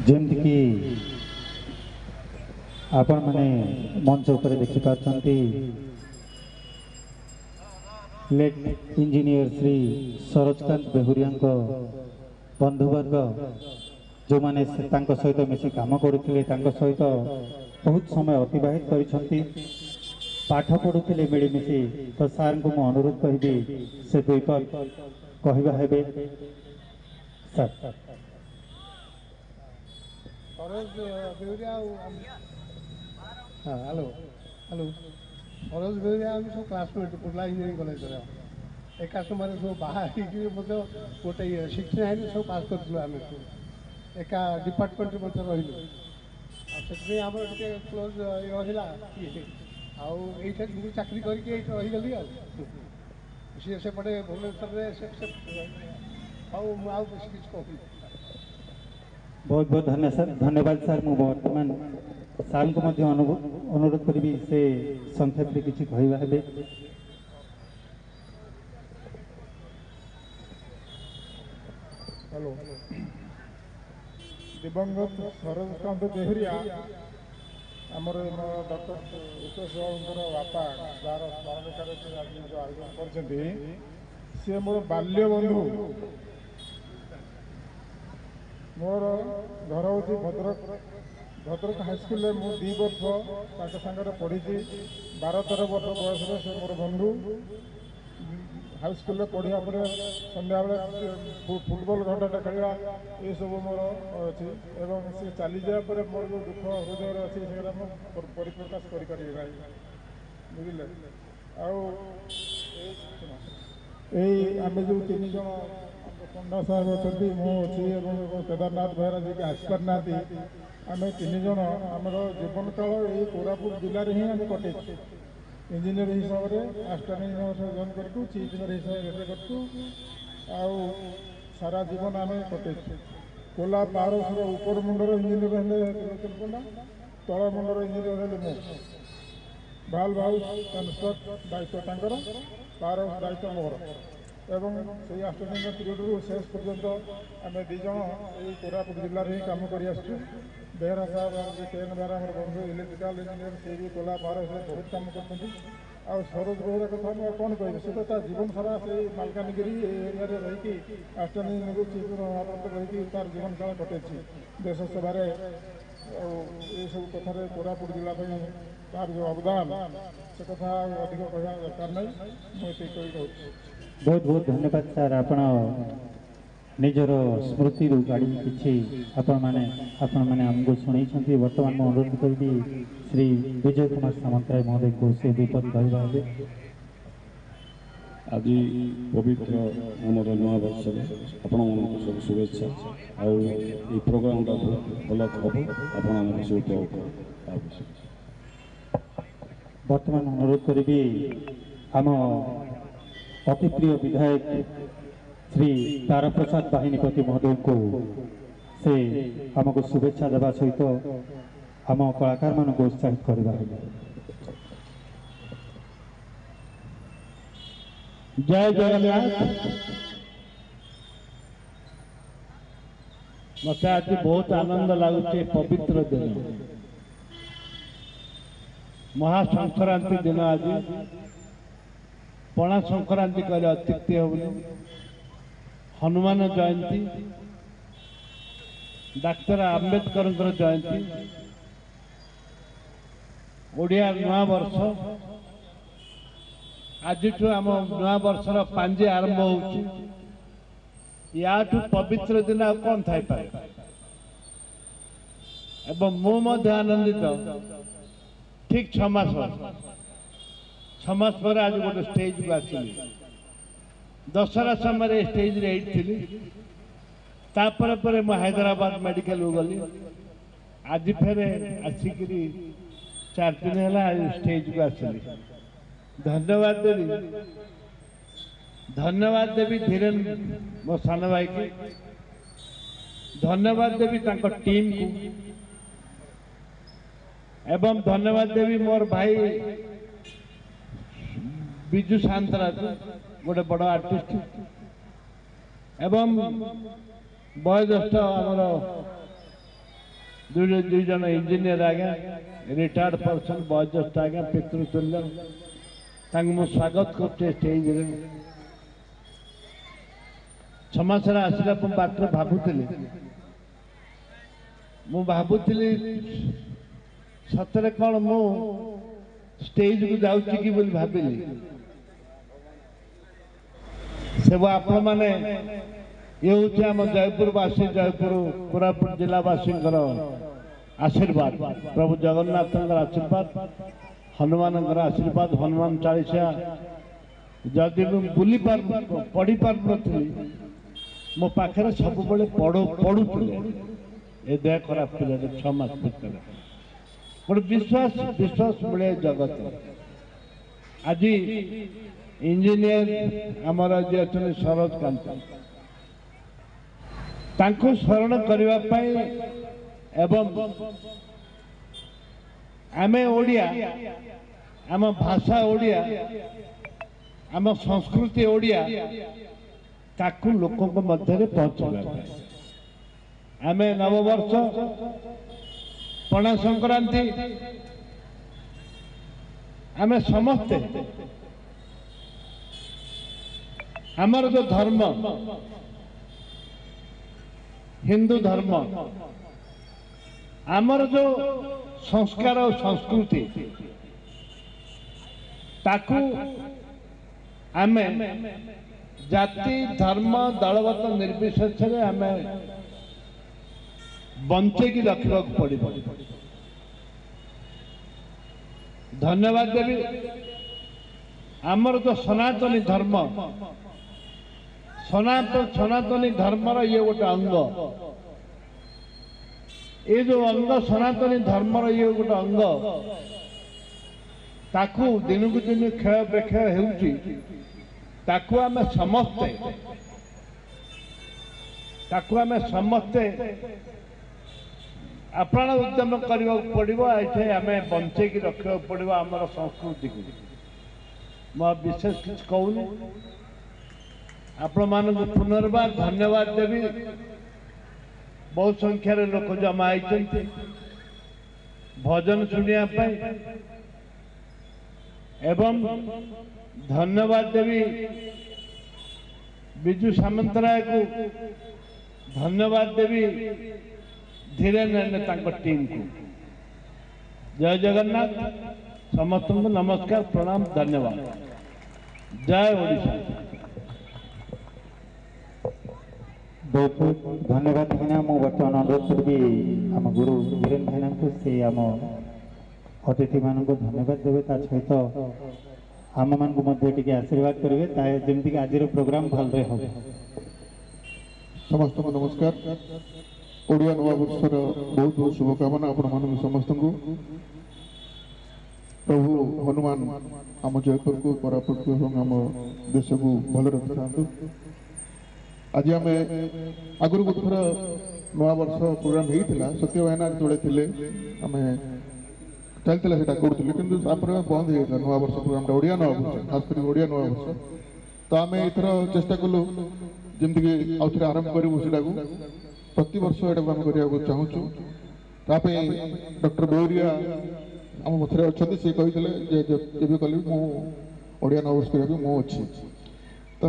ଯେମିତିକି ଆପଣମାନେ ମଞ୍ଚ ଉପରେ ଦେଖିପାରୁଛନ୍ତି ଲେଟ୍ ଇଞ୍ଜିନିୟର ଶ୍ରୀ ସରୋଜକାନ୍ତ ବେହୁରିଆଙ୍କ ବନ୍ଧୁବର୍ଗ ଯେଉଁମାନେ ତାଙ୍କ ସହିତ ମିଶି କାମ କରୁଥିଲେ, ତାଙ୍କ ସହିତ ବହୁତ ସମୟ ଅତିବାହିତ କରିଛନ୍ତି, ପାଠ ପଢ଼ୁଥିଲେ ମିଳିମିଶି। ତ ସାର୍ଙ୍କୁ ମୁଁ ଅନୁରୋଧ କରିବି ସେ ଦୁଇ ପଦ କହିବା ହେବେ। Sir Saroj Behuria hello hello Saroj Behuria आम सब क्लासमेट बुर्ला इंजीनियरिंग कॉलेज एका समय सब बाहर गोटे 69 सब पास करूँ आम एका डिपार्टमेंट रही आम क्लोज रहा आईटा चाकरी करके रहीगली सी सेपटे भुवनेश्वर आउ बेस कि कहूँ बहुत बहुत धन्यवाद सर। मु वर्तमान सार को मध्य अनुरोध करी से संक्षेप में किसी कहवा हेबे। हेलो दिवंगत सरोजकांत बेहुरिया आमर डॉक्टर रुपेश बाबूर बापा जार स्मरणिकार जो आयोजन कर सी मोर बाल्य बंधु मोर घर हूँ भद्रक हाईस्कल मु 2 वर्ष सागर पढ़ी 12-13 वर्ष बयस से मोर बंधु हाईस्कल पढ़ा पर संध्या बेले फुटबॉल घंटा खेलवा ये सब मोर अच्छी एवं सी चली जाए मोर जो दुख हृदय अच्छी से परिप्रकाश करें बुझे आम जो 3 जन पंडा साहेब अच्छी मुझे केदारनाथ बेहरा जी आसपारना आम 3 जन आमर जीवन काल ये कोरापुट जिले ही आम कटे इंजीनियर हिसाब से आस्टानी जॉइन करूँ चीफ इंजीनियर हिसाब से करूँ सारा जीवन आम कटे कोला पावर हाउस ऊपर मुंडर इंजीनियर हेल्ले पंडा तल मुंडर इंजीनियर हेल्ले मु भाल्व हाउस कन्स्ट्रक्ट दायित्व तांकर पावर हाउस दायित्व मोर एवं से आस्टानी पीरियड रू शेष पर्यंत आम 2 जन ये कोरापुट जिले में कम कर बेहरा साहब केन बेहरा आम बंधु इलेक्ट्रिकल इंजीनियर से भी कोला पावर हाउस बहुत कम कर सरोज बेहरा कथा मुझे कौन कह सी तो जीवन सारा से मालकानगिरी एरिया रही आस्टानी चीफ रही तार जीवन काल कटे देश सेवार ये सब कथार कोरापुट जिले तार जो अवदान से कथा अधिक कहना दरकार नहीं मुझे कहूँ बहुत बहुत धन्यवाद सर। आपण निजर स्मृति गाड़ी किसी आपण मैंने आमको शुणी बर्तमान मैं अनुरोध करी श्री विजय कुमार सामंतराय महोदय को से विपद कहवा हे। आज पवित्र आमर नवा वर्ष आपण सब शुभेच्छा आई प्रोग्राम भल हम आप सब बर्तमान अनुरोध करी आम अति प्रिय विधायक श्री तारा प्रसाद बाहिनीपति महोदय को से आमको शुभेच्छा देवा सहित आम कलाकार मान को उत्साहित करवा। जय जगन्नाथ। मत आज बहुत आनंद लगुचे पवित्र दिन महासंक्रांति दिन आज पणा संक्रांति कहले अत्युक्ति होनी हनुमान जयंती डाक्टर आंबेडकर जयंती ओडिया नवा वर्ष आज आम नवा वर्षर पांजे आरंभ हो पवित्र दिन आ कौन थाई पाए एवं मु आनंदित ठीक 6 मास पर आज गोटे स्टेज को आसली दशहरा समय स्टेज रे थी तापर मैं हैदराबाद मेडिकल गली आज फेर आसिक 4 दिन है स्टेज को आसली धन्यवाद देवी धीरेन्द्र मो सान भाई की धन्यवाद देवी टीम को एवं धन्यवाद देवी मोर भाई बिजू सांतरा गोटे बड़ आर्टिस्ट एवं वयोज्येष्ठ आमर दुई जन इंजीनियर आज्ञा रिटायर्ड पर्सन बयोज्येष्ठ आज्ञा पितृतुल्य तांको स्वागत करते स्टेज रे 6 मास आसला बाटर भावुली सतरे कौन मु स्टेज को जाऊँगी कि बोली भाविली सब आपण मैंने ये हूँ आम जयपुरवासी जयपुर कोरापुट जिलावासी आशीर्वाद प्रभु जगन्नाथ आशीर्वाद हनुमान आशीर्वाद हनुमान चालीसा जदि बुली पढ़ी पार नी मो पाखे सब पढ़ुले ए देह खराब थी 6 मास भर गोटे विश्वास विश्वास मिले जगत आज इंजीनियर आमर जी अच्छा सरोजकांत तांको शरण करने एवं आमे ओडिया आम भाषा ओडिया आम संस्कृति ओडिया ताकू लोकों मध्य पहुंचा आमे नववर्ष पणा संक्रांति आमे समस्ते आमर जो धर्म हिंदू धर्म आमर जो संस्कार और संस्कृति ताकू आमे जाति धर्म दलगत निर्विशेष आमे बंचे की रखा पड़ो। धन्यवाद देवी आमर जो सनातनी धर्म सनातनी धर्मर ये गोटे अंग ये जो अंग सनातनी धर्मर ये गोटे अंग ताकू दिन को दिन क्षय बेक्षय होउची ताकू आमे समस्ते अपना उद्यम करने पड़ो ये आम बंचे की रखा पड़ो आमर संस्कृति को मैं विशेष किसी कहूनी आपण मानक पुनर्बार धन्यवाद देवी बहुत संख्यार लोक जमा होती भजन शुणा एवं धन्यवाद देवी विजु सामंतराय को धन्यवाद देवी धीरेन्द्र टीम को जय जगन्नाथ समस्त को नमस्कार प्रणाम धन्यवाद जय ओडिशा। बहुत बहुत धन्यवाद भाईना मु बर्तमान अनुरोध करी आम गुरु वीरेन्द्र भाईना को से आम अतिथि मान को धन्यवाद देवे ता सहित आम मान को मध्य टिके आशीर्वाद करेंगे जमती आज प्रोग्राम भल हो। समस्त को नमस्कार ओडिया नववर्षर बहुत बहुत शुभकामना आपण मान समस्त को प्रभु हनुमान आम जयपुर को कोरापुट को आम देश को भल रखी था। आज आम आगुरी गोटे थर नवा वर्ष प्रोग्राम होता सत्य भाईना जोड़े आम चलता से करूँ कि बंद हो गया नवा वर्ष प्रोग्राम ओडिया नववर्ष खास कर ओडिया नववर्ष तो आम एथर चेष्टा कलु जमीक आउ थे आरंभ करूँ से प्रति वर्ष यहाँ आम करने चाहूँ डॉक्टर बेहरिया आम मध्य अच्छा से कही कल ओडिया नववर्ष करा मो अच्छी तो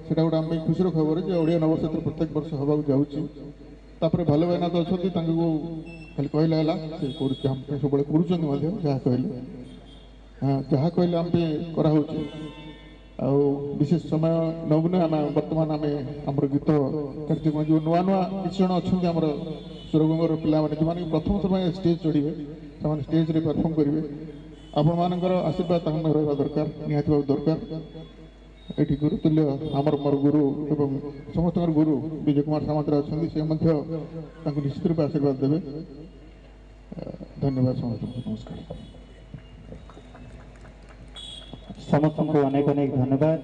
सीटा गोटे आम खुशी खबर जो ओडिया नववर्ष प्रत्येक वर्ष हवा जाऊँगी भल भाईना तो अच्छा खाली कहले सब कहले जहाँ कहले आम करा विशेष समय नबुने आम बर्तमान आम आम गीत कार्यक्रम जो नुआ नुआ किसी जन अच्छा आम सुरगंगर पिला जो प्रथम समय स्टेज चढ़े से स्टेज रे परफॉर्म करेंगे आपण मानकर आशीर्वाद रहा दरकार निहाती भाव दरकार ये गुरुतुल्य आमर मोर गुरु एवं समस्त गुरु विजय कुमार सामंतराय अच्छा निश्चित रूप आशीर्वाद देवे। धन्यवाद समस्त नमस्कार समस्त को अनेक अनेक धन्यवाद।